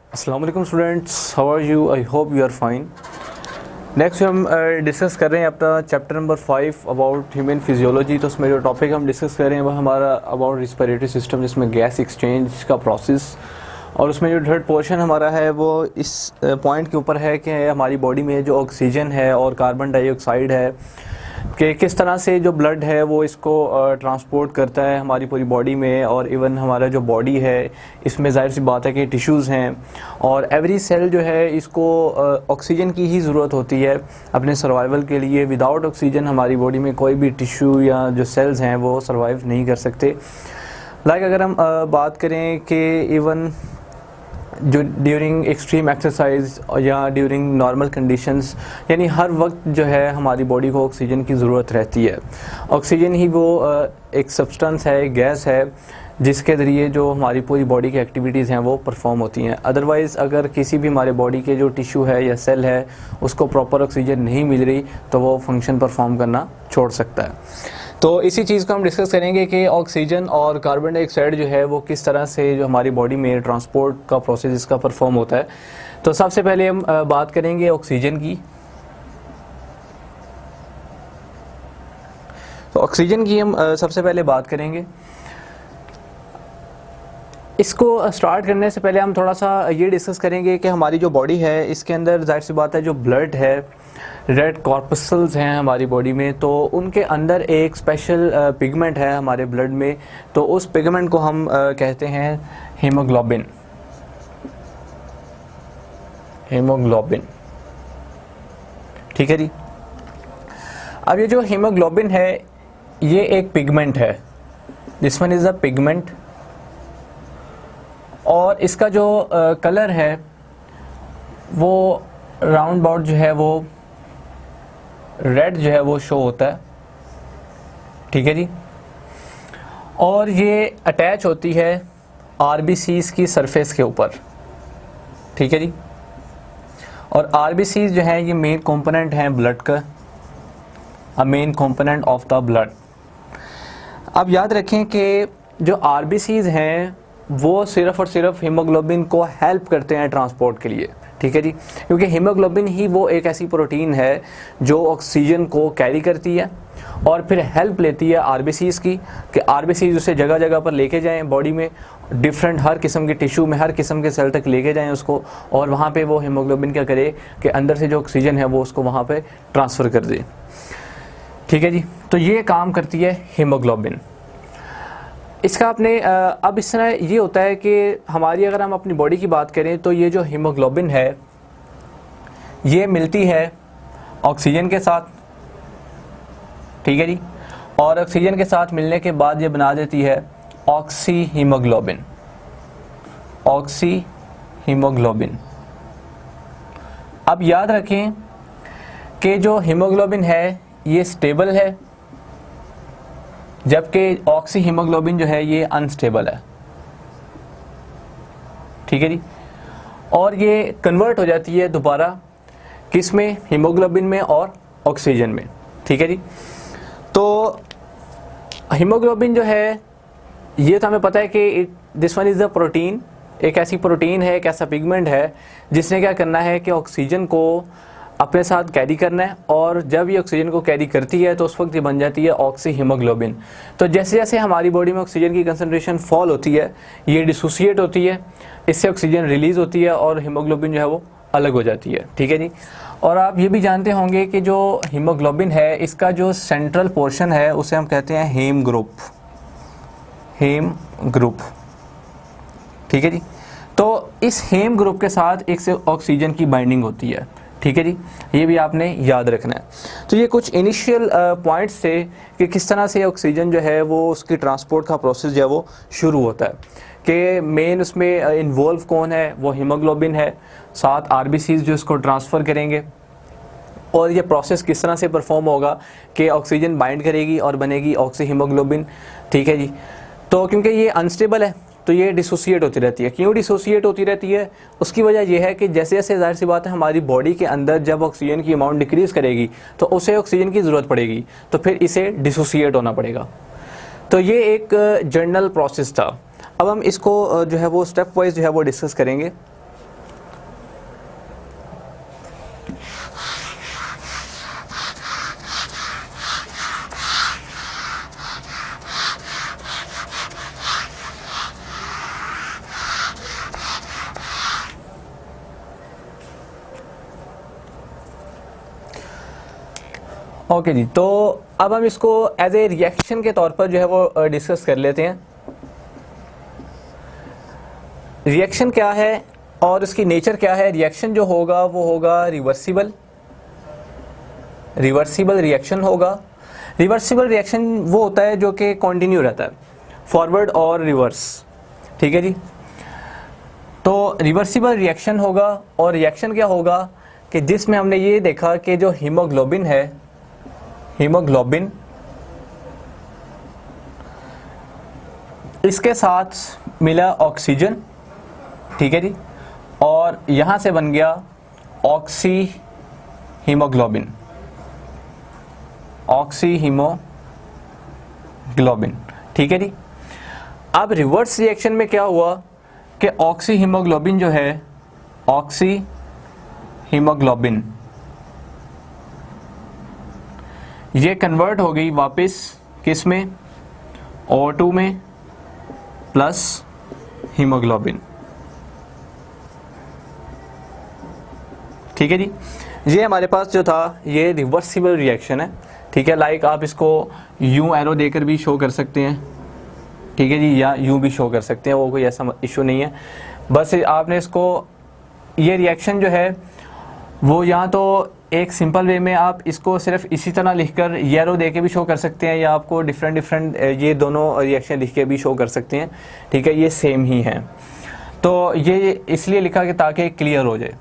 अस्सलाम वालेकुम students, how are you? I hope you are fine. Next हम discuss कर रहे हैं अपना chapter number 5 about human physiology. तो उसमें जो टॉपिक हम डिस्कस कर रहे हैं वह हमारा अबाउट रिस्पिरेटरी सिस्टम, जिसमें गैस एक्सचेंज का प्रोसेस, और उसमें जो थर्ड पोर्शन हमारा है वो इस पॉइंट के ऊपर है कि हमारी बॉडी में जो ऑक्सीजन है और कार्बन डाइऑक्साइड है कि किस तरह से जो ब्लड है वो इसको ट्रांसपोर्ट करता है हमारी पूरी बॉडी में। और इवन हमारा जो बॉडी है इसमें ज़ाहिर सी बात है कि टिश्यूज़ हैं और एवरी सेल जो है इसको ऑक्सीजन की ही ज़रूरत होती है अपने सर्वाइवल के लिए। विदाउट ऑक्सीजन हमारी बॉडी में कोई भी टिश्यू या जो सेल्स हैं वो सर्वाइव नहीं कर सकते। अगर हम बात करें कि इवन जो ड्यूरिंग एक्सट्रीम एक्सरसाइज या ड्यूरिंग नॉर्मल कंडीशंस, यानी हर वक्त जो है हमारी बॉडी को ऑक्सीजन की ज़रूरत रहती है। ऑक्सीजन ही वो एक सब्सटेंस है, एक गैस है जिसके ज़रिए जो हमारी पूरी बॉडी की एक्टिविटीज़ हैं वो परफॉर्म होती हैं। अदरवाइज़ अगर किसी भी हमारे बॉडी के जो टिश्यू है या सेल है उसको प्रॉपर ऑक्सीजन नहीं मिल रही तो वो फंक्शन परफॉर्म करना छोड़ सकता है। तो इसी चीज़ को हम डिस्कस करेंगे कि ऑक्सीजन और कार्बन डाइऑक्साइड जो है वो किस तरह से जो हमारी बॉडी में ट्रांसपोर्ट का प्रोसेस इसका परफॉर्म होता है। तो सबसे पहले हम बात करेंगे ऑक्सीजन की। तो ऑक्सीजन की हम सबसे पहले बात करेंगे। इसको स्टार्ट करने से पहले हम थोड़ा सा ये डिस्कस करेंगे कि हमारी जो बॉडी है इसके अंदर जाहिर सी बात है जो ब्लड है, रेड कॉर्पस्कल्स हैं हमारी बॉडी में, तो उनके अंदर एक स्पेशल पिगमेंट है हमारे ब्लड में। तो उस पिगमेंट को हम कहते हैं हीमोग्लोबिन। हीमोग्लोबिन, ठीक है जी। अब ये जो हीमोग्लोबिन है ये एक पिगमेंट है, this one is a pigment, और इसका जो कलर है वो राउंड अबाउट जो है वो रेड जो है वो शो होता है, ठीक है जी। और ये अटैच होती है आरबीसीज की सरफेस के ऊपर, ठीक है जी। और आरबीसीज जो है ये मेन कंपोनेंट हैं ब्लड का, अ main component of the blood. अब याद रखें कि जो आरबीसीज हैं वो सिर्फ़ और सिर्फ हीमोग्लोबिन को हेल्प करते हैं ट्रांसपोर्ट के लिए, ठीक है जी। क्योंकि हीमोग्लोबिन ही वो एक ऐसी प्रोटीन है जो ऑक्सीजन को कैरी करती है और फिर हेल्प लेती है आरबीसीज़ की कि आरबीसीज़ उसे जगह जगह पर लेके जाएं बॉडी में, डिफरेंट हर किस्म के टिश्यू में, हर किस्म के सेल तक लेके जाएं उसको, और वहाँ पे वो हीमोग्लोबिन क्या करे कि अंदर से जो ऑक्सीजन है वो उसको वहाँ पे ट्रांसफ़र कर दे, ठीक है जी। तो ये काम करती है हीमोग्लोबिन। इसका अपने अब इस तरह ये होता है कि हमारी अगर हम अपनी बॉडी की बात करें तो ये जो हीमोग्लोबिन है ये मिलती है ऑक्सीजन के साथ, ठीक है जी। और ऑक्सीजन के साथ मिलने के बाद ये बना देती है ऑक्सी हीमोग्लोबिन। Oxy haemoglobin. अब याद रखें कि जो हीमोग्लोबिन है ये स्टेबल है, जबकि ऑक्सी हीमोग्लोबिन जो है ये अनस्टेबल है, ठीक है जी। और ये कन्वर्ट हो जाती है दोबारा किस में? हीमोग्लोबिन में और ऑक्सीजन में, ठीक है जी। तो हीमोग्लोबिन जो है ये तो हमें पता है कि this one is the protein, एक ऐसी प्रोटीन है, एक ऐसा पिगमेंट है जिसने क्या करना है कि ऑक्सीजन को अपने साथ कैरी करना है, और जब ये ऑक्सीजन को कैरी करती है तो उस वक्त ये बन जाती है ऑक्सी हीमोग्लोबिन। तो जैसे जैसे हमारी बॉडी में ऑक्सीजन की कंसंट्रेशन फॉल होती है ये डिसोसिएट होती है, इससे ऑक्सीजन रिलीज़ होती है और हीमोग्लोबिन जो है वो अलग हो जाती है, ठीक है जी। और आप ये भी जानते होंगे कि जो हीमोग्लोबिन है इसका जो सेंट्रल पोर्शन है उसे हम कहते हैं हेम ग्रुप। हेम ग्रुप, ठीक है जी। तो इस हेम ग्रुप के साथ एक से ऑक्सीजन की बाइंडिंग होती है, ठीक है जी। ये भी आपने याद रखना है। तो ये कुछ इनिशियल पॉइंट्स थे कि किस तरह से ऑक्सीजन जो है वो उसकी ट्रांसपोर्ट का प्रोसेस जो है वो शुरू होता है, कि मेन उसमें इन्वॉल्व कौन है, वो हीमोग्लोबिन है, साथ आरबीसीज जो इसको ट्रांसफ़र करेंगे, और ये प्रोसेस किस तरह से परफॉर्म होगा कि ऑक्सीजन बाइंड करेगी और बनेगी ऑक्सी हीमोग्लोबिन, ठीक है जी। तो क्योंकि ये अनस्टेबल है तो ये डिसोसिएट होती रहती है। क्यों डिसोसिएट होती रहती है? उसकी वजह यह है कि जैसे जैसे जाहिर सी बात है हमारी बॉडी के अंदर जब ऑक्सीजन की अमाउंट डिक्रीज़ करेगी तो उसे ऑक्सीजन की ज़रूरत पड़ेगी, तो फिर इसे डिसोसिएट होना पड़ेगा। तो ये एक जनरल प्रोसेस था। अब हम इसको जो है वो स्टेप वाइज जो है वो डिस्कस करेंगे। ओके जी, तो अब हम इसको एज ए रिएक्शन के तौर पर जो है वो डिस्कस कर लेते हैं। रिएक्शन क्या है और उसकी नेचर क्या है। रिएक्शन जो होगा वो होगा रिवर्सिबल रिएक्शन होगा। रिवर्सिबल रिएक्शन वो होता है जो कि कंटिन्यू रहता है, फॉरवर्ड और रिवर्स, ठीक है जी। तो रिवर्सिबल रिएक्शन होगा और रिएक्शन क्या होगा कि जिसमें हमने ये देखा कि जो हीमोग्लोबिन है, हीमोग्लोबिन इसके साथ मिला ऑक्सीजन, ठीक है जी, और यहाँ से बन गया ऑक्सी हीमोग्लोबिन, ऑक्सी हीमोग्लोबिन, ठीक है जी। अब रिवर्स रिएक्शन में क्या हुआ कि ऑक्सी हीमोग्लोबिन जो है, ऑक्सी हीमोग्लोबिन ये कन्वर्ट हो गई वापस किस में, O2 में प्लस हीमोग्लोबिन, ठीक है जी। ये हमारे पास जो था ये रिवर्सिबल रिएक्शन है, ठीक है। लाइक आप इसको यूं एरो देकर भी शो कर सकते हैं, ठीक है जी, या यूं भी शो कर सकते हैं, वो कोई ऐसा इशू नहीं है। बस आपने इसको, ये रिएक्शन जो है वो या तो एक सिंपल वे में आप इसको सिर्फ इसी तरह लिखकर येरो दे के भी शो कर सकते हैं, या आपको डिफरेंट ये दोनों रिएक्शन लिख के भी शो कर सकते हैं, ठीक है, ये सेम ही हैं। तो ये इसलिए लिखा कि ताकि क्लियर हो जाए।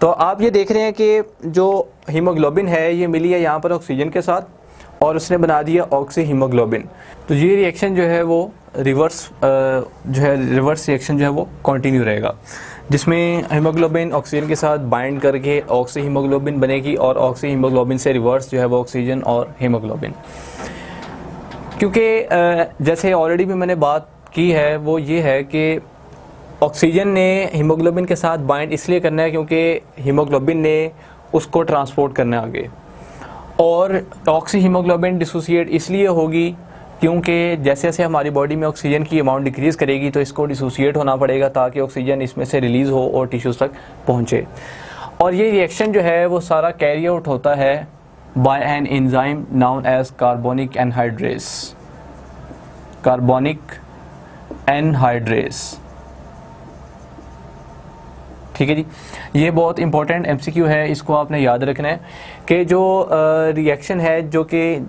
तो आप ये देख रहे हैं कि जो हीमोग्लोबिन है ये मिली है यहाँ पर ऑक्सीजन के साथ और उसने बना दिया ऑक्सी हीमोग्लोबिन। तो ये रिएक्शन जो है वो रिवर्स रिएक्शन जो है वो कंटिन्यू रहेगा, जिसमें हीमोग्लोबिन ऑक्सीजन के साथ बाइंड करके ऑक्सी हीमोग्लोबिन बनेगी और ऑक्सी हीमोग्लोबिन से रिवर्स जो है वो ऑक्सीजन और हीमोग्लोबिन। क्योंकि जैसे ऑलरेडी भी मैंने बात की है वो ये है कि ऑक्सीजन ने हीमोग्लोबिन के साथ बाइंड इसलिए करना है क्योंकि हीमोग्लोबिन ने उसको ट्रांसपोर्ट करना है आगे, और ऑक्सी हीमोग्लोबिन डिसोसिएट इसलिए होगी क्योंकि जैसे जैसे हमारी बॉडी में ऑक्सीजन की अमाउंट डिक्रीज़ करेगी तो इसको डिसोसिएट होना पड़ेगा ताकि ऑक्सीजन इसमें से रिलीज़ हो और टिश्यूज़ तक पहुँचे। और ये रिएक्शन जो है वो सारा कैरी आउट होता है by an enzyme known as carbonic anhydrase, carbonic anhydrase, ठीक है जी। ये बहुत इंपॉर्टेंट एमसीक्यू है, इसको आपने याद रखना है कि जो रिएक्शन है जो कि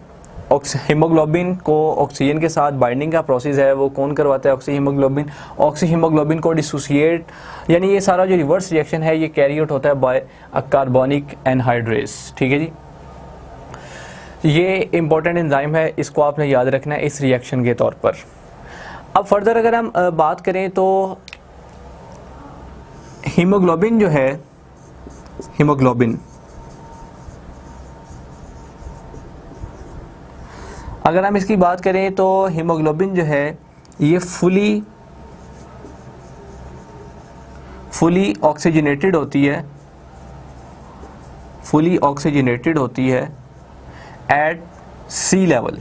हीमोग्लोबिन को ऑक्सीजन के साथ बाइंडिंग का प्रोसेस है वो कौन करवाता है, ऑक्सी हीमोग्लोबिन। ऑक्सी हीमोग्लोबिन को डिसोसिएट, यानी ये सारा जो रिवर्स रिएक्शन है ये कैरी आउट होता है बाय अ कार्बोनिक एनहाइड्रेस, ठीक है जी। ये इंपॉर्टेंट एंजाइम है, इसको आपने याद रखना है इस रिएक्शन के तौर पर। अब फर्दर अगर हम बात करें तो हीमोग्लोबिन जो है, हीमोग्लोबिन अगर हम इसकी बात करें तो हीमोग्लोबिन जो है ये फुली ऑक्सीजनेटेड होती है, फुली ऑक्सीजनेटेड होती है एट सी लेवल,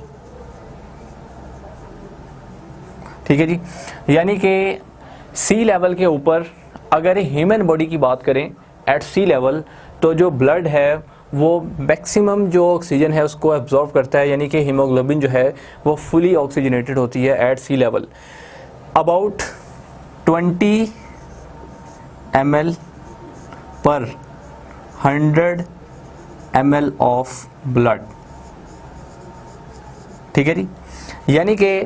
ठीक है जी। यानी कि सी लेवल के ऊपर अगर ह्यूमन बॉडी की बात करें एट सी लेवल तो जो ब्लड है वो मैक्सिमम जो ऑक्सीजन है उसको एब्जॉर्ब करता है, यानी कि हीमोग्लोबिन जो है वो फुली ऑक्सीजनेटेड होती है at sea level, about 20 ml पर 100 ml ऑफ ब्लड, ठीक है जी। यानी कि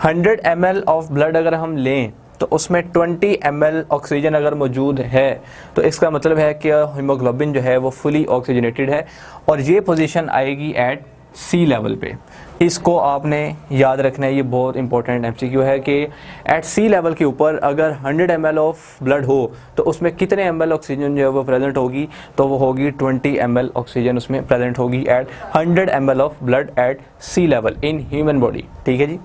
100 ml ऑफ ब्लड अगर हम लें तो उसमें 20 ml ऑक्सीजन अगर मौजूद है तो इसका मतलब है कि हीमोग्लोबिन जो है वो फुली ऑक्सीजनेटेड है और ये पोजीशन आएगी एट सी लेवल पे। इसको आपने याद रखना है, ये बहुत इंपॉर्टेंट एमसीक्यू है कि एट सी लेवल के ऊपर अगर 100 ml ऑफ ब्लड हो तो उसमें कितने ml ऑक्सीजन जो है वो प्रेजेंट होगी, तो वो होगी 20 ml ऑक्सीजन उसमें प्रेजेंट होगी at 100 ml of blood at sea level in human body, ठीक है जी।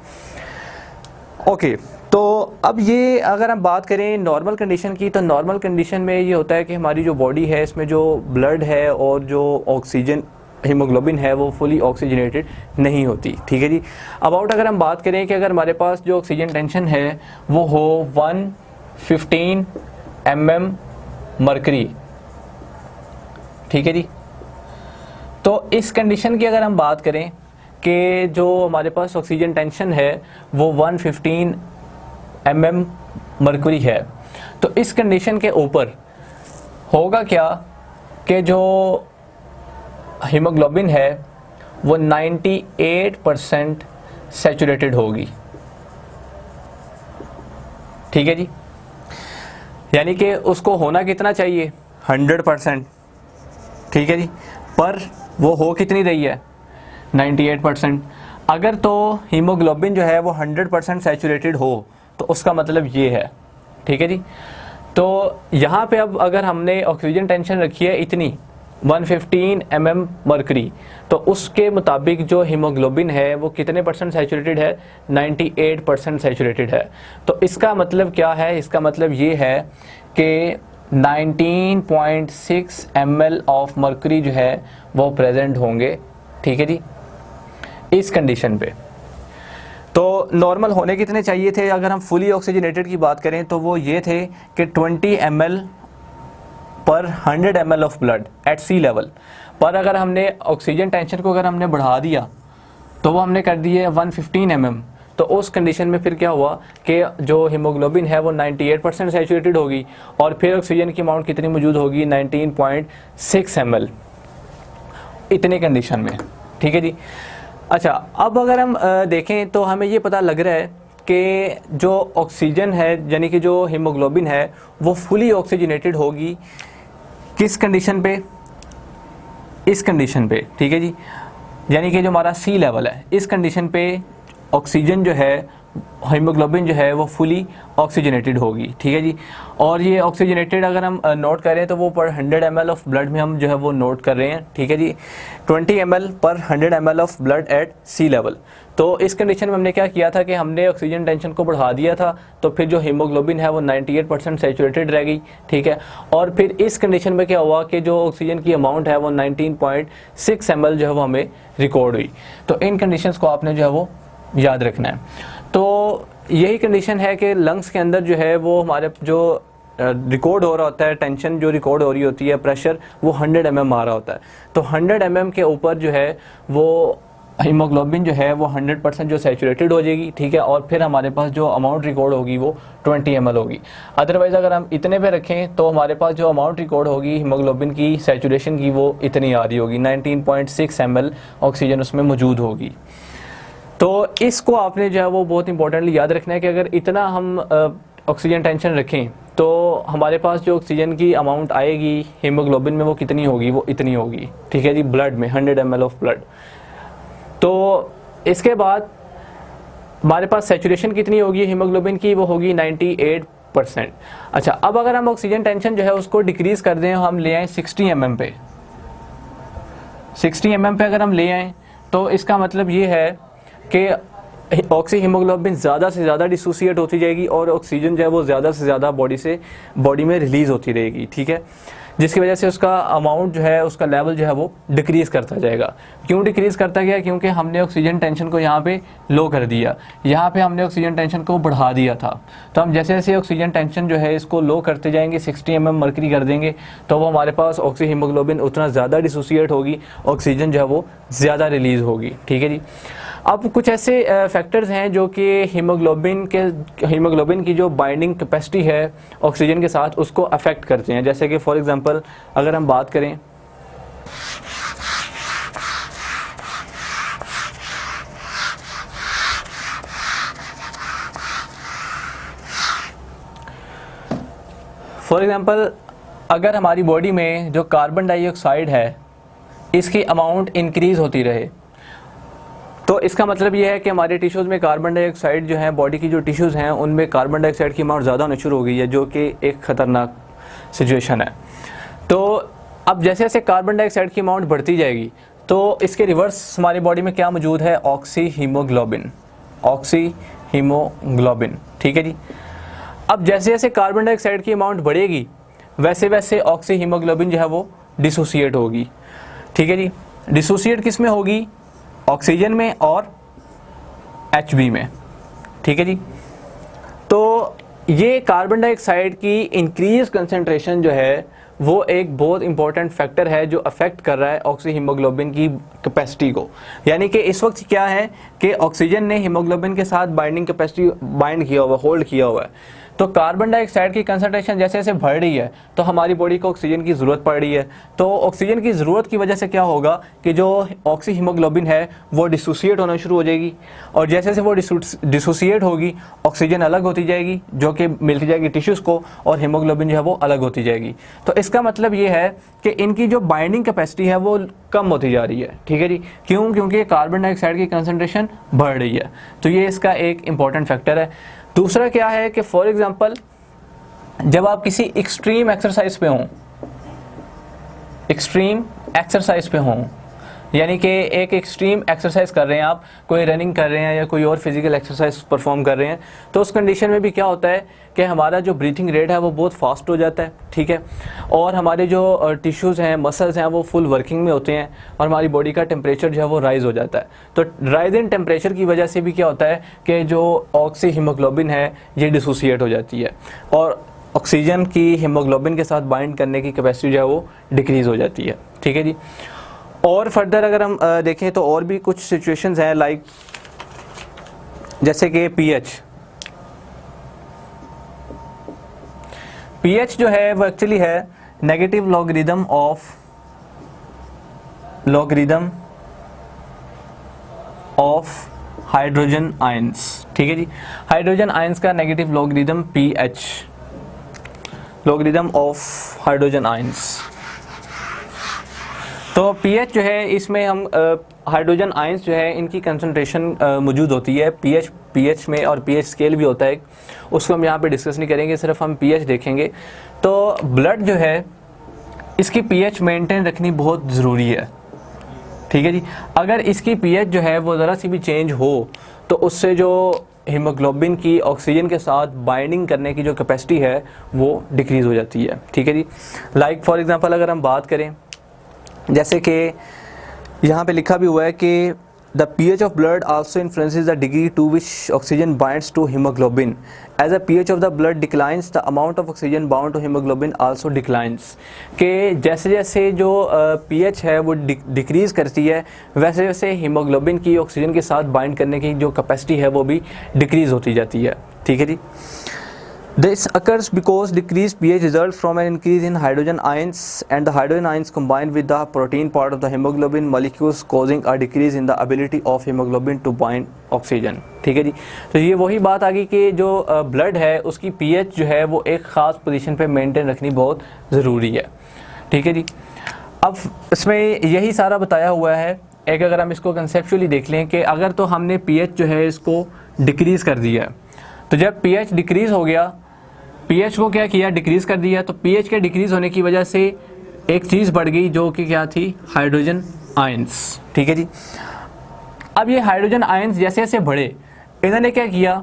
ओके, तो अब ये अगर हम बात करें नॉर्मल कंडीशन की तो नॉर्मल कंडीशन में ये होता है कि हमारी जो बॉडी है इसमें जो ब्लड है और जो ऑक्सीजन हीमोग्लोबिन है वो फुली ऑक्सीजनेटेड नहीं होती, ठीक है जी। अबाउट अगर हम बात करें कि अगर हमारे पास जो ऑक्सीजन टेंशन है वो हो 115 mm मरकरी, ठीक है जी, तो इस कंडीशन की अगर हम बात करें कि जो हमारे पास ऑक्सीजन टेंशन है वो 115 mm मरकरी है, तो इस कंडीशन के ऊपर होगा क्या कि जो हीमोग्लोबिन है वो 98% सैचुरेटेड होगी। ठीक है जी, यानी कि उसको होना कितना चाहिए 100%। ठीक है जी, पर वो हो कितनी रही है 98%। अगर तो हीमोग्लोबिन जो है वो 100% सैचुरेटेड हो तो उसका मतलब ये है। ठीक है जी, तो यहाँ पे अब अगर हमने ऑक्सीजन टेंशन रखी है इतनी 115 mm मरकरी, तो उसके मुताबिक जो हीमोग्लोबिन है वो कितने परसेंट सैचुरेटेड है 98% सैचुरेटेड है। तो इसका मतलब क्या है, इसका मतलब ये है कि 19.6 ml ऑफ मरकरी जो है वो प्रेजेंट होंगे। ठीक है जी, इस कंडीशन पे तो नॉर्मल होने कितने चाहिए थे, अगर हम फुली ऑक्सीजनेटेड की बात करें तो वो ये थे कि 20 ml पर 100 ml of blood at sea level. पर अगर हमने ऑक्सीजन टेंशन को अगर हमने बढ़ा दिया तो वो हमने कर दिए 115 mm, तो उस कंडीशन में फिर क्या हुआ कि जो हीमोग्लोबिन है वो 98% सैचुरेटेड होगी और फिर ऑक्सीजन की अमाउंट कितनी मौजूद होगी 19.6 ml इतने कंडीशन में। ठीक है जी, अच्छा अब अगर हम देखें तो हमें ये पता लग रहा है कि जो ऑक्सीजन है यानी कि जो हीमोग्लोबिन है वो फुली ऑक्सीजनेटेड होगी किस कंडीशन पे, इस कंडीशन पे। ठीक है जी, यानी कि जो हमारा सी लेवल है इस कंडीशन पे ऑक्सीजन जो है हीमोग्लोबिन जो है वो फुली ऑक्सीजनेटेड होगी। ठीक है जी, और ये ऑक्सीजनेटेड अगर हम नोट करें तो वो पर 100 ml ऑफ ब्लड में हम जो है वो नोट कर रहे हैं। ठीक है जी, 20 ml पर 100 ml of blood at sea level. तो इस कंडीशन में हमने क्या किया था कि हमने ऑक्सीजन टेंशन को बढ़ा दिया था, तो फिर जो हीमोग्लोबिन है वो 98% सैचुरेटेड रह गई। ठीक है, और फिर इस कंडीशन में क्या हुआ कि जो ऑक्सीजन की अमाउंट है वो 19.6 ml जो है वो हमें रिकॉर्ड हुई। तो इन कंडीशंस को आपने जो है वो याद रखना है। तो यही कंडीशन है कि लंग्स के अंदर जो है वो हमारे जो रिकॉर्ड हो रहा होता है, टेंशन जो रिकॉर्ड हो रही होती है, प्रेशर वो 100 mm आ रहा होता है। तो 100 mm के ऊपर जो है वो हीमोग्लोबिन जो है वो 100% जो सैचुरेटेड हो जाएगी। ठीक है, और फिर हमारे पास जो अमाउंट रिकॉर्ड होगी वो 20 ml होगी। अदरवाइज़ अगर हम इतने पे रखें तो हमारे पास जो अमाउंट रिकॉर्ड होगी हीमोग्लोबिन की सैचुरेशन की वो इतनी आ रही होगी, 19.6 ml ऑक्सीजन उसमें मौजूद होगी। तो इसको आपने जो है वो बहुत इंपॉर्टेंटली याद रखना है कि अगर इतना हम ऑक्सीजन टेंशन रखें तो हमारे पास जो ऑक्सीजन की अमाउंट आएगी हीमोग्लोबिन में वो कितनी होगी, वो इतनी होगी। ठीक है जी, ब्लड में 100 ml ऑफ ब्लड। तो इसके बाद हमारे पास सैचुरेशन कितनी होगी हीमोग्लोबिन की, वो होगी 98%। अच्छा, अब अगर हम ऑक्सीजन टेंशन जो है उसको डिक्रीज़ कर दें, हम ले आएँ 60 mm पे, 60 mm पे अगर हम ले आएँ तो इसका मतलब ये है कि ऑक्सी हीमोग्लोबिन ज़्यादा से ज़्यादा डिसोसिएट होती जाएगी और ऑक्सीजन जो है वो ज़्यादा से ज़्यादा बॉडी में रिलीज़ होती रहेगी। ठीक है, जिसकी वजह से उसका अमाउंट जो है उसका लेवल जो है वो डिक्रीज़ करता जाएगा। क्यों डिक्रीज़ करता गया, क्योंकि हमने ऑक्सीजन टेंशन को यहाँ पे लो कर दिया, यहाँ पे हमने ऑक्सीजन टेंशन को बढ़ा दिया था। तो हम जैसे जैसे ऑक्सीजन टेंशन जो है इसको लो करते जाएंगे, 60 mm मरकरी कर देंगे, तो वो हमारे पास ऑक्सी हीमोग्लोबिन उतना ज़्यादा डिसोसिएट होगी, ऑक्सीजन जो है वो ज़्यादा रिलीज़ होगी। ठीक है जी, अब कुछ ऐसे फैक्टर्स हैं जो कि हीमोग्लोबिन की जो बाइंडिंग कैपेसिटी है ऑक्सीजन के साथ उसको अफेक्ट करते हैं। जैसे कि फॉर एग्जांपल अगर हम बात करें अगर हमारी बॉडी में जो कार्बन डाइऑक्साइड है इसकी अमाउंट इंक्रीज़ होती रहे, तो इसका मतलब ये है कि हमारे टिश्यूज़ में कार्बन डाइऑक्साइड जो है, बॉडी की जो टिश्यूज़ हैं उनमें कार्बन डाइऑक्साइड की अमाउंट ज़्यादा होना शुरू हो गई है, जो कि एक ख़तरनाक सिचुएशन है। तो अब जैसे जैसे कार्बन डाइऑक्साइड की अमाउंट बढ़ती जाएगी तो इसके रिवर्स हमारी बॉडी में क्या मौजूद है, ऑक्सी हीमोग्लोबिन। ठीक है जी, अब जैसे जैसे कार्बन डाइऑक्साइड की अमाउंट बढ़ेगी वैसे वैसे ऑक्सी हीमोग्लोबिन जो है वो डिसोसिएट होगी। ठीक है जी, डिसोसिएट किस में होगी, ऑक्सीजन में और HB में। ठीक है जी, तो ये कार्बन डाइऑक्साइड की इंक्रीज कंसंट्रेशन जो है वो एक बहुत इंपॉर्टेंट फैक्टर है जो अफेक्ट कर रहा है ऑक्सी हीमोग्लोबिन की कैपेसिटी को। यानी कि इस वक्त क्या है कि ऑक्सीजन ने हीमोग्लोबिन के साथ बाइंडिंग कैपेसिटी बाइंड किया हुआ, होल्ड किया हुआ है। तो कार्बन डाइऑक्साइड की कंसंट्रेशन जैसे जैसे बढ़ रही है तो हमारी बॉडी को ऑक्सीजन की ज़रूरत पड़ रही है। तो ऑक्सीजन की ज़रूरत की वजह से क्या होगा कि जो ऑक्सी हीमोग्लोबिन है वो डिसोसिएट होना शुरू हो जाएगी, और जैसे जैसे वो डिसोसिएट होगी ऑक्सीजन अलग होती जाएगी जो कि मिलती जाएगी टिश्यूज़ को, और हीमोग्लोबिन जो है वो अलग होती जाएगी। तो इसका मतलब ये है कि इनकी जो बाइंडिंग कैपेसिटी है वो कम होती जा रही है। ठीक है जी, क्यों? क्योंकि कार्बन डाइऑक्साइड की कंसंट्रेशन बढ़ रही है। तो ये इसका एक इंपॉर्टेंट फैक्टर है। दूसरा क्या है कि फॉर एग्जांपल जब आप किसी एक्सट्रीम एक्सरसाइज पे हों, एक्सट्रीम एक्सरसाइज पे हों, यानी कि एक एक्सट्रीम एक्सरसाइज कर रहे हैं आप, कोई रनिंग कर रहे हैं या कोई और फिजिकल एक्सरसाइज परफॉर्म कर रहे हैं, तो उस कंडीशन में भी क्या होता है कि हमारा जो ब्रीथिंग रेट है वो बहुत फास्ट हो जाता है। ठीक है, और हमारे जो टिश्यूज़ हैं, मसल्स हैं, वो फुल वर्किंग में होते हैं, और हमारी बॉडी का टेम्परेचर जो है वो राइज़ हो जाता है। तो राइज इन टेम्परेचर की वजह से भी क्या होता है कि जो ऑक्सी हीमोग्लोबिन है ये डिसोसिएट हो जाती है, और ऑक्सीजन की हीमोग्लोबिन के साथ बाइंड करने की कैपेसिटी जो है वो डिक्रीज़ हो जाती है। ठीक है जी। और फर्दर अगर हम देखें तो और भी कुछ सिचुएशंस हैं, लाइक जैसे कि पीएच जो है वो एक्चुअली है negative logarithm of hydrogen ions. ठीक है जी, हाइड्रोजन आयंस का negative logarithm pH, logarithm of hydrogen ions. तो पीएच जो है इसमें हम हाइड्रोजन आयंस जो है इनकी कंसंट्रेशन मौजूद होती है पीएच में, और पीएच स्केल भी होता है, उसको हम यहाँ पे डिस्कस नहीं करेंगे, सिर्फ हम पीएच देखेंगे। तो ब्लड जो है इसकी पीएच मेंटेन रखनी बहुत ज़रूरी है। ठीक है जी, अगर इसकी पीएच जो है वो ज़रा सी भी चेंज हो तो उससे जो हीमोग्लोबिन की ऑक्सीजन के साथ बाइंडिंग करने की जो कैपेसिटी है वो डिक्रीज़ हो जाती है। ठीक है जी, लाइक फॉर एग्जांपल अगर हम बात करें, जैसे कि यहाँ पे लिखा भी हुआ है कि the pH of blood also influences the degree to which oxygen binds to hemoglobin. As the pH of the blood declines the amount of oxygen bound to hemoglobin also declines. कि जैसे जैसे जो pH है वो decrease करती है, वैसे वैसे हीमोग्लोबिन की ऑक्सीजन के साथ बाइंड करने की जो कैपेसिटी है वो भी डिक्रीज़ होती जाती है। ठीक है जी। This occurs because decreased pH results from an increase in hydrogen ions, and the hydrogen ions combine with the protein part of the hemoglobin molecules, causing a decrease in the ability of hemoglobin to bind oxygen. ठीक है जी, तो ये वही बात आ गई कि जो blood है उसकी pH जो है वो एक ख़ास पोजीशन पे मेंटेन रखनी बहुत ज़रूरी है। ठीक है जी, अब इसमें यही सारा बताया हुआ है। एक अगर हम इसको कंसेप्चुअली देख लें कि अगर तो हमने pH जो है इसको डिक्रीज़ कर दिया है, तो जब pH डिक्रीज़ हो गया, पीएच को क्या किया, डिक्रीज़ कर दिया, तो पीएच के डिक्रीज़ होने की वजह से एक चीज़ बढ़ गई जो कि क्या थी, हाइड्रोजन आयंस। ठीक है जी, अब ये हाइड्रोजन आयंस जैसे जैसे बढ़े, इन्होंने क्या किया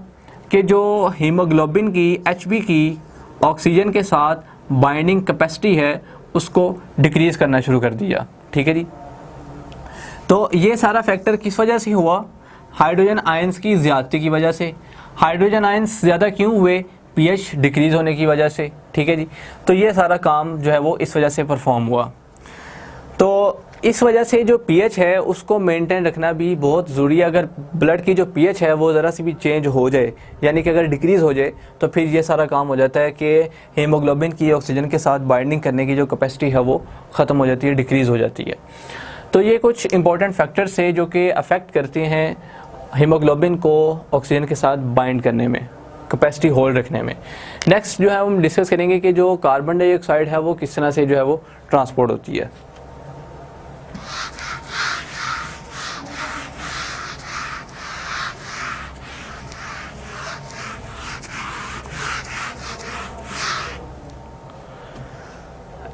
कि जो हीमोग्लोबिन की एचबी की ऑक्सीजन के साथ बाइंडिंग कैपेसिटी है उसको डिक्रीज़ करना शुरू कर दिया। ठीक है जी, तो ये सारा फैक्टर किस वजह से हुआ, हाइड्रोजन आयंस की ज़्यादती की वजह से। हाइड्रोजन आयंस ज़्यादा क्यों हुए, पीएच डिक्रीज़ होने की वजह से। ठीक है जी, तो ये सारा काम जो है वो इस वजह से परफॉर्म हुआ। तो इस वजह से जो पीएच है उसको मेंटेन रखना भी बहुत ज़रूरी है। अगर ब्लड की जो पीएच है वो ज़रा सी भी चेंज हो जाए, यानी कि अगर डिक्रीज़ हो जाए, तो फिर ये सारा काम हो जाता है कि हीमोग्लोबिन की ऑक्सीजन के साथ बाइंडिंग करने की जो कैपेसिटी है वो ख़त्म हो जाती है, डिक्रीज़ हो जाती है। तो ये कुछ इंपॉर्टेंट फैक्टर्स है जो कि अफेक्ट करते हैं हीमोग्लोबिन को ऑक्सीजन के साथ बाइंड करने में, कैपेसिटी होल्ड रखने में। नेक्स्ट जो है हम डिस्कस करेंगे कि जो कार्बन डाइऑक्साइड है वो किस तरह से जो है वो ट्रांसपोर्ट होती है।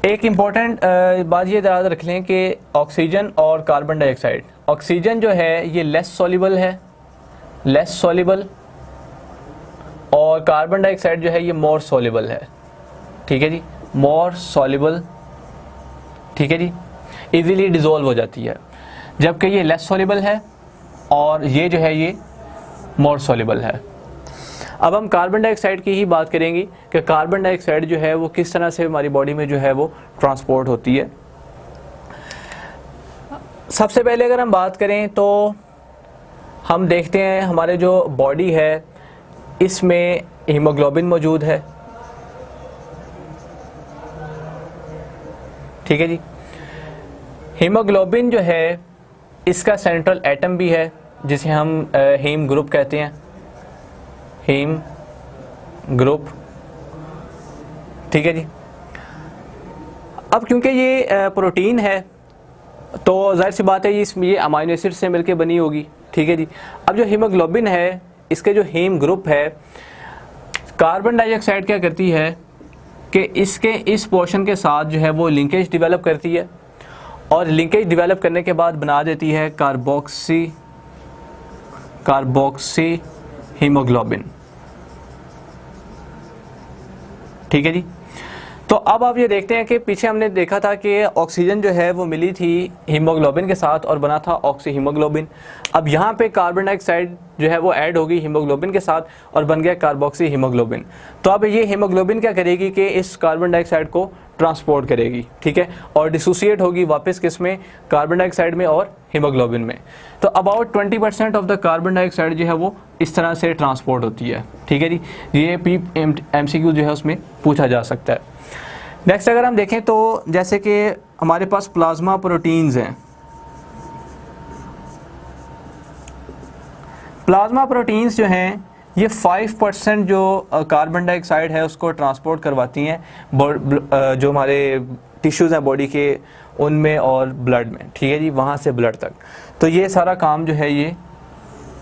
एक इम्पॉर्टेंट बात ये याद रख लें कि ऑक्सीजन और कार्बन डाइऑक्साइड, ऑक्सीजन जो है ये लेस सॉल्युबल है, लेस सॉल्युबल, और कार्बन डाइऑक्साइड जो है ये मोर सॉल्युबल है। ठीक है जी, मोर सॉल्युबल। ठीक है जी, इजीली डिज़ोल्व हो जाती है, जबकि ये लेस सॉल्युबल है और ये जो है ये मोर सॉल्युबल है। अब हम कार्बन डाइऑक्साइड की ही बात करेंगे कि कार्बन डाइऑक्साइड जो है वो किस तरह से हमारी बॉडी में जो है वो ट्रांसपोर्ट होती है। सबसे पहले अगर हम बात करें तो हम देखते हैं हमारे जो बॉडी है इसमें हीमोग्लोबिन मौजूद है, ठीक है जी। हीमोग्लोबिन जो है इसका सेंट्रल एटम भी है जिसे हम हीम ग्रुप कहते हैं, हीम ग्रुप, ठीक है जी। अब क्योंकि ये प्रोटीन है तो जाहिर सी बात है ये अमाइनो एसिड से मिलकर बनी होगी, ठीक है जी। अब जो हीमोग्लोबिन है इसके जो हीम ग्रुप है, कार्बन डाइऑक्साइड क्या करती है कि इसके इस पोर्शन के साथ जो है वो लिंकेज डेवलप करती है और लिंकेज डेवलप करने के बाद बना देती है कार्बोक्सी हीमोग्लोबिन, ठीक है जी। तो अब आप ये देखते हैं कि पीछे हमने देखा था कि ऑक्सीजन जो है वो मिली थी हीमोग्लोबिन के साथ और बना था ऑक्सी हीमोग्लोबिन। अब यहाँ पे कार्बन डाइऑक्साइड जो है वो ऐड होगी हीमोग्लोबिन के साथ और बन गया कार्बोक्सी हीमोग्लोबिन। तो अब ये हीमोग्लोबिन क्या करेगी कि इस कार्बन डाइऑक्साइड को ट्रांसपोर्ट करेगी, ठीक है, और डिसोसिएट होगी वापस किस में, कार्बन डाइऑक्साइड में और हीमोग्लोबिन में। तो about 20% of the carbon dioxide जो है वो इस तरह से ट्रांसपोर्ट होती है, ठीक है जी। ये MCQ जो है उसमें पूछा जा सकता है। नेक्स्ट अगर हम देखें तो जैसे कि हमारे पास प्लाज्मा प्रोटीन्स हैं, प्लाज्मा प्रोटीन्स जो हैं ये 5% जो कार्बन डाइऑक्साइड है उसको ट्रांसपोर्ट करवाती हैं जो हमारे टिश्यूज़ हैं बॉडी के उनमें और ब्लड में, ठीक है जी, वहाँ से ब्लड तक। तो ये सारा काम जो है ये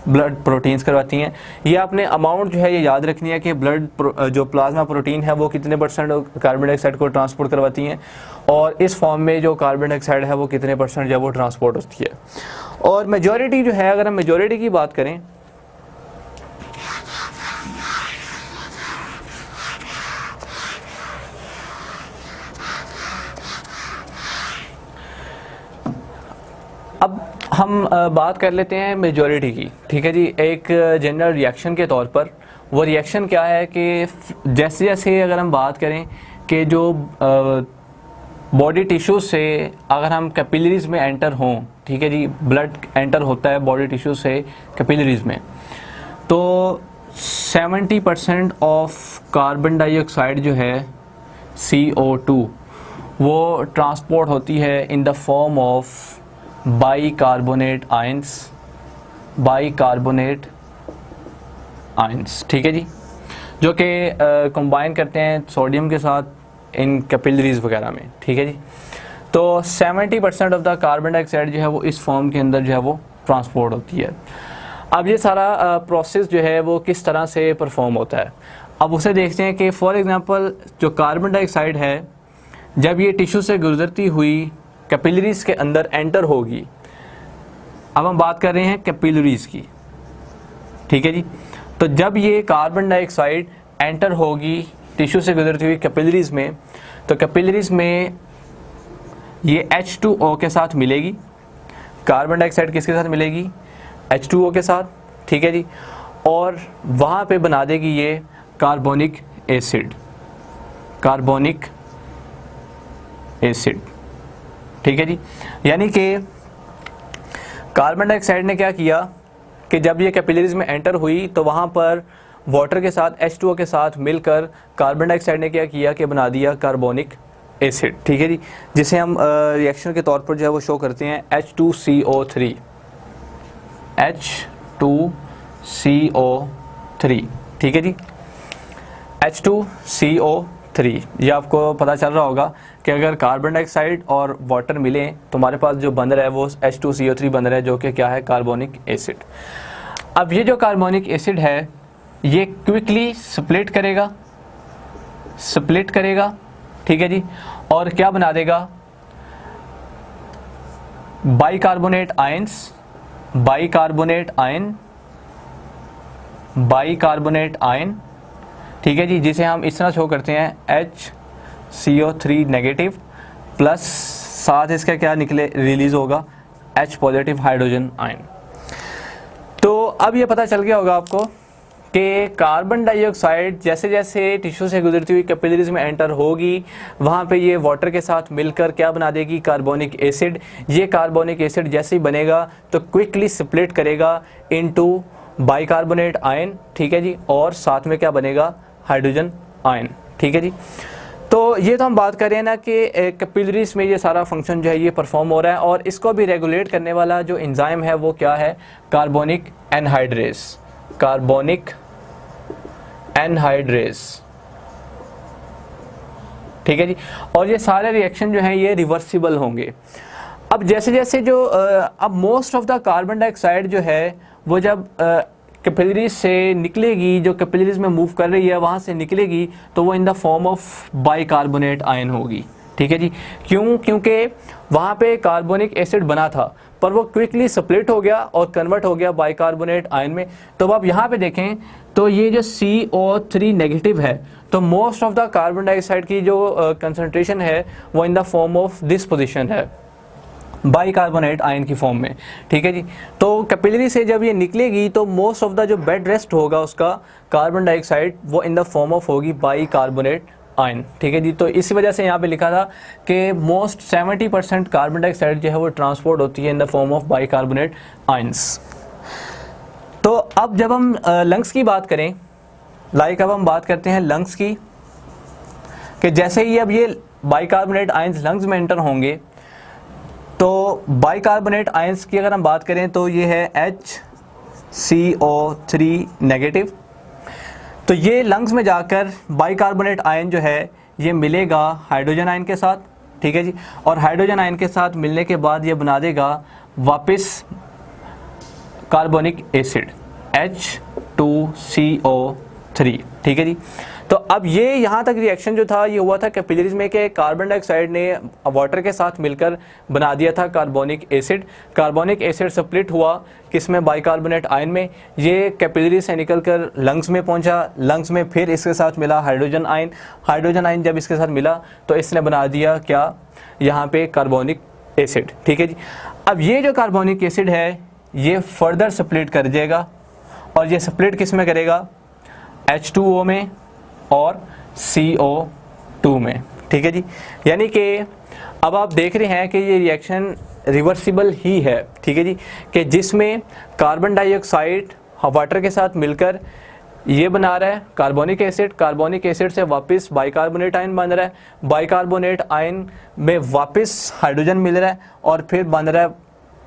ब्लड प्रोटीन्स करवाती हैं। ये आपने अमाउंट जो है ये याद रखनी है कि ब्लड जो प्लाज्मा प्रोटीन है वो कितने % कार्बन डाइऑक्साइड को ट्रांसपोर्ट करवाती हैं और इस फॉर्म में जो कार्बन डाइऑक्साइड है वो कितने % जो है वो ट्रांसपोर्ट होती है। और मेजॉरिटी जो है, अगर हम मेजॉरिटी की बात करें अब हम बात कर लेते हैं मेजॉरिटी की, ठीक है जी। एक जनरल रिएक्शन के तौर पर वो रिएक्शन क्या है कि जैसे जैसे अगर हम बात करें कि जो बॉडी टिश्यूज से अगर हम कैपिलरीज में एंटर हों, ठीक है जी, ब्लड एंटर होता है बॉडी टिश्यू से कैपिलरीज में, तो 70% ऑफ कार्बन डाइऑक्साइड जो है CO2 वो ट्रांसपोर्ट होती है in the form of bicarbonate ions, ठीक है जी, जो कि कंबाइन करते हैं सोडियम के साथ इन कैपिलरीज वगैरह में, ठीक है जी। तो 70% ऑफ द कार्बन डाइऑक्साइड जो है वो इस फॉर्म के अंदर जो है वो ट्रांसपोर्ट होती है। अब ये सारा प्रोसेस जो है वो किस तरह से परफॉर्म होता है, अब उसे देखते हैं कि फॉर एग्जांपल जो कार्बन डाइऑक्साइड है जब ये टिश्यू से गुजरती हुई कैपिलरीज के अंदर एंटर होगी, अब हम बात कर रहे हैं कैपिलरीज की, ठीक है जी। तो जब ये कार्बन डाइऑक्साइड एंटर होगी टिश्यू से गुजरती हुई कैपिलरीज में, तो कैपिलरीज में ये H2O के साथ मिलेगी, कार्बन डाइऑक्साइड किसके साथ मिलेगी, H2O के साथ, ठीक है जी, और वहाँ पे बना देगी ये कार्बोनिक एसिड, ठीक है जी। यानी कि कार्बन डाइऑक्साइड ने क्या किया कि जब ये कैपिलरीज में एंटर हुई तो वहाँ पर वाटर के साथ H2O के साथ मिलकर कार्बन डाइऑक्साइड ने क्या किया कि बना दिया कार्बोनिक एसिड, ठीक है जी, जिसे हम रिएक्शन के तौर पर जो है वो शो करते हैं H2CO3, ठीक है जी, H2CO3। ये आपको पता चल रहा होगा कि अगर कार्बन डाइऑक्साइड और वाटर मिलें तो हमारे पास जो बन रहा है वो H2CO3 बन रहा है, जो कि क्या है, कार्बोनिक एसिड। अब ये जो कार्बोनिक एसिड है ये क्विकली स्प्लिट करेगा, ठीक है जी, और क्या बना देगा, बाइकार्बोनेट आयन, ठीक है जी, जिसे हम इस तरह शो करते हैं HCO3 नेगेटिव प्लस साथ इसका क्या रिलीज होगा, H पॉजिटिव हाइड्रोजन आयन। तो अब ये पता चल गया होगा आपको कि कार्बन डाइऑक्साइड जैसे जैसे टिश्यू से गुजरती हुई कैपिलरीज में एंटर होगी, वहाँ पे ये वाटर के साथ मिलकर क्या बना देगी, कार्बोनिक एसिड। ये कार्बोनिक एसिड जैसे ही बनेगा तो क्विकली स्प्लिट करेगा इनटू बाइकार्बोनेट आयन, ठीक है जी, और साथ में क्या बनेगा, हाइड्रोजन आयन, ठीक है जी। तो ये तो हम बात कर रहे हैं ना कि कैपिलरीज में ये सारा फंक्शन जो है ये परफॉर्म हो रहा है, और इसको भी रेगुलेट करने वाला जो एंजाइम है वो क्या है, कार्बोनिक एनहाइड्रेस, कार्बोनिक एनहाइड्रेस, ठीक है जी। और ये सारे रिएक्शन जो हैं ये रिवर्सिबल होंगे। अब जैसे जैसे जो अब most of the carbon dioxide जो है वो जब कैपिलरीज से निकलेगी, जो कैपिलरीज में मूव कर रही है वहाँ से निकलेगी, तो वो in the form of bicarbonate ion होगी, ठीक है जी। क्यों? क्योंकि वहाँ पे कार्बोनिक एसिड बना था पर वो क्विकली स्प्लिट हो गया और कन्वर्ट हो गया बाइकार्बोनेट आयन में। तो अब यहाँ पे देखें तो ये जो CO3 नेगेटिव है, तो most of the carbon dioxide की जो कंसंट्रेशन है वो in the form of this position है, बाइकार्बोनेट आयन की फॉर्म में, ठीक है जी। तो कैपिलरी से जब ये निकलेगी तो मोस्ट ऑफ द जो बेड रेस्ट होगा उसका कार्बन डाइऑक्साइड वो इन द फॉर्म ऑफ होगी बाइकार्बोनेट आयन, ठीक है जी। तो इसी वजह से यहाँ पे लिखा था कि मोस्ट 70% कार्बन डाइऑक्साइड जो है वो ट्रांसपोर्ट होती है in the form of bicarbonate ions. तो अब जब हम लंग्स की बात करें, अब हम बात करते हैं लंग्स की, कि जैसे ही अब ये बाइकार्बोनेट आयंस लंग्स में एंटर होंगे तो बाइकार्बोनेट आयंस की अगर हम बात करें तो ये है HCO3 नेगेटिव। तो ये लंग्स में जाकर बाइकार्बोनेट आयन जो है ये मिलेगा हाइड्रोजन आयन के साथ, ठीक है जी। और हाइड्रोजन आयन के साथ मिलने के बाद ये बना देगा वापस कार्बोनिक एसिड H2CO3, ठीक है जी। तो अब ये यहाँ तक रिएक्शन जो था ये हुआ था कैपिलरीज में कि कार्बन डाइऑक्साइड ने वाटर के साथ मिलकर बना दिया था carbonic acid. Carbonic acid split हुआ किसमें, बाइकार्बोनेट आयन में। ये कैपिलरी से निकलकर लंग्स में पहुंचा, लंग्स में फिर इसके साथ मिला हाइड्रोजन आयन। हाइड्रोजन आयन जब इसके साथ मिला तो इसने बना दिया क्या, यहाँ पे कार्बोनिक एसिड, ठीक है जी। अब ये जो कार्बोनिक एसिड है ये फर्दर स्प्लिट कर जाएगा, और ये स्प्लिट किस में करेगा, H2O में और CO2 में, ठीक है जी। यानी कि अब आप देख रहे हैं कि ये रिएक्शन रिवर्सिबल ही है, ठीक है जी, कि जिसमें कार्बन डाइऑक्साइड वाटर के साथ मिलकर ये बना रहा है कार्बोनिक एसिड, कार्बोनिक एसिड से वापस बाइकार्बोनेट आयन बन रहा है, बाइकार्बोनेट आयन में वापस हाइड्रोजन मिल रहा है और फिर बन रहा है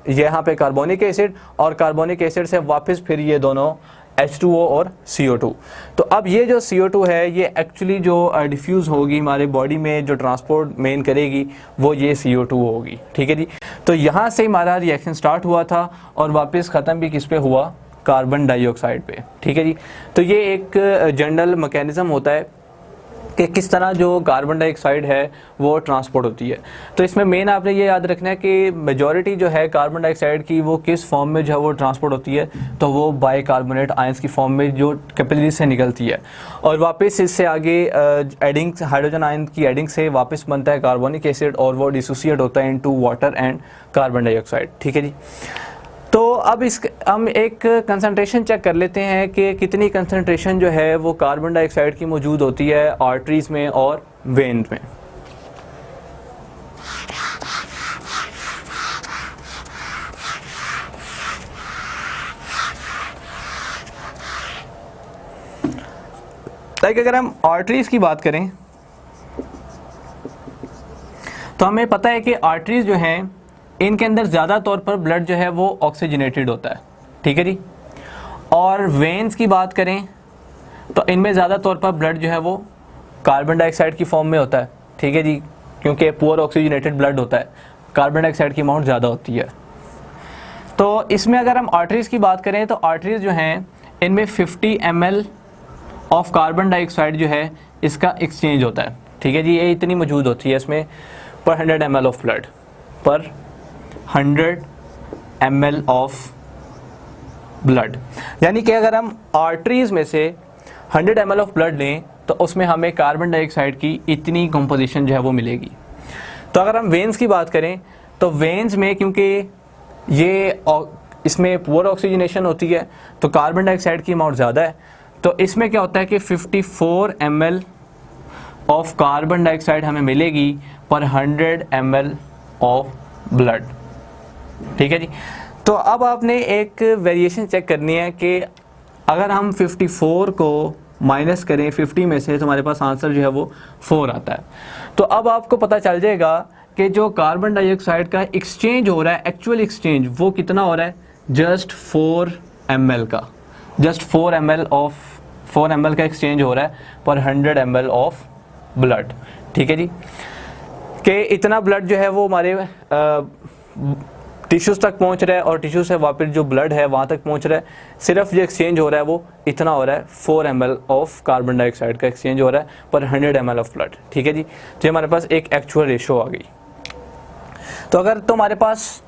यहाँ पे कार्बोनिक एसिड, और कार्बोनिक एसिड से वापस फिर ये दोनों H2O और CO2। तो अब ये जो CO2 है ये एक्चुअली जो डिफ्यूज़ होगी हमारे बॉडी में, जो ट्रांसपोर्ट मेन करेगी वो ये CO2 होगी, ठीक है जी। तो यहाँ से हमारा रिएक्शन स्टार्ट हुआ था और वापस ख़त्म भी किस पे हुआ, कार्बन डाइऑक्साइड पे, ठीक है जी। तो ये एक जनरल मैकेनिज़्म होता है कि किस तरह जो कार्बन डाइऑक्साइड है वो ट्रांसपोर्ट होती है। तो इसमें मेन आपने ये याद रखना है कि मेजॉरिटी जो है कार्बन डाइऑक्साइड की वो किस फॉर्म में जो है वो ट्रांसपोर्ट होती है, तो वो बाइकार्बोनेट आयंस की फॉर्म में जो कैपिलरी से निकलती है, और वापस इससे आगे एडिंग हाइड्रोजन आयन की एडिंग से वापस बनता है कार्बोनिक एसिड और वो डिसोसिएट होता है into water and carbon dioxide, ठीक है जी। तो अब हम एक कंसंट्रेशन चेक कर लेते हैं कि कितनी कंसंट्रेशन जो है वो कार्बन डाइऑक्साइड की मौजूद होती है आर्टरीज में और वेन्स में। अगर हम आर्टरीज की बात करें तो हमें पता है कि आर्टरीज जो हैं इनके अंदर ज़्यादा तौर पर ब्लड जो है वो ऑक्सीजनेटेड होता है, ठीक है जी। और वेन्स की बात करें तो इनमें ज़्यादा तौर पर ब्लड जो है वो कार्बन डाइऑक्साइड की फॉर्म में होता है, ठीक है जी, क्योंकि पुअर ऑक्सीजनेटेड ब्लड होता है, कार्बन डाइऑक्साइड की अमाउंट ज़्यादा होती है। तो इसमें अगर हम आर्टरीज़ की बात करें तो आर्टरीज़ जो हैं इनमें 50 ml ऑफ कार्बन डाइऑक्साइड जो है इसका एक्सचेंज होता है, ठीक है जी। ये इतनी मौजूद होती है इसमें पर 100 ml ऑफ ब्लड, पर 100 ml ऑफ ब्लड। यानी कि अगर हम आर्टरीज में से 100 ml ऑफ ब्लड लें तो उसमें हमें कार्बन डाइऑक्साइड की इतनी कंपोजिशन जो है वो मिलेगी। तो अगर हम वेन्स की बात करें तो वेन्स में क्योंकि ये इसमें पुअर ऑक्सीजनेशन होती है तो कार्बन डाइऑक्साइड की अमाउंट ज़्यादा है, तो इसमें क्या होता है कि 54 ml ऑफ कार्बन डाइऑक्साइड हमें मिलेगी पर 100 ml ऑफ ब्लड। ठीक है जी। तो अब आपने एक वेरिएशन चेक करनी है कि अगर हम 54 को माइनस करें 50 में से तो हमारे पास आंसर जो है वो 4 आता है। तो अब आपको पता चल जाएगा कि जो कार्बन डाइऑक्साइड का एक्सचेंज हो रहा है, एक्चुअल एक्सचेंज, वो कितना हो रहा है, जस्ट 4 ml का, जस्ट 4 ml का एक्सचेंज हो रहा है पर 100 ml ऑफ ब्लड। ठीक है जी, कि इतना ब्लड जो है वो हमारे टिश्यूज़ तक पहुंच रहा है और टिश्यू से वापस जो ब्लड है वहाँ तक पहुंच रहा है। सिर्फ जो एक्सचेंज हो रहा है वो इतना हो रहा है, 4 ml ऑफ कार्बन डाइऑक्साइड का एक्सचेंज हो रहा है पर 100 ml ऑफ ब्लड। ठीक है जी, तो हमारे पास एक एक्चुअल रेशो आ गई। तो अगर तो हमारे पास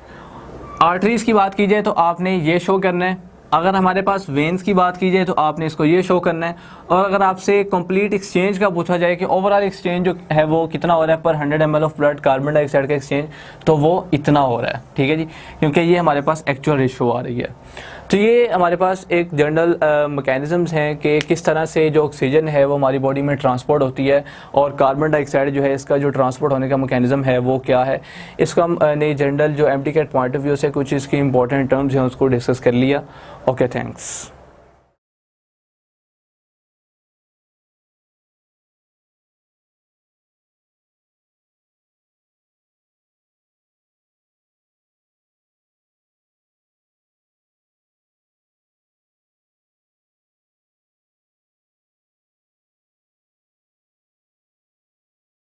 आर्टरीज़ की बात की जाए तो आपने ये शो करना है, अगर हमारे पास वेन्स की बात की जाए तो आपने इसको ये शो करना है, और अगर आपसे कंप्लीट एक्सचेंज का पूछा जाए कि ओवरऑल एक्सचेंज जो है वो कितना हो रहा है पर 100 ml of blood carbon dioxide का एक्सचेंज, तो वो इतना हो रहा है। ठीक है जी, क्योंकि ये हमारे पास एक्चुअल रेशो आ रही है। तो ये हमारे पास एक जनरल मैकेनिज़म्स हैं कि किस तरह से जो ऑक्सीजन है वो हमारी बॉडी में ट्रांसपोर्ट होती है और कार्बन डाइऑक्साइड जो है इसका जो ट्रांसपोर्ट होने का मैकेनिज़्म है वो क्या है। इसको हमने जनरल जो MTCAT पॉइंट ऑफ व्यू से कुछ इसकी इंपॉर्टेंट टर्म्स हैं उसको डिस्कस कर लिया। Okay, thanks.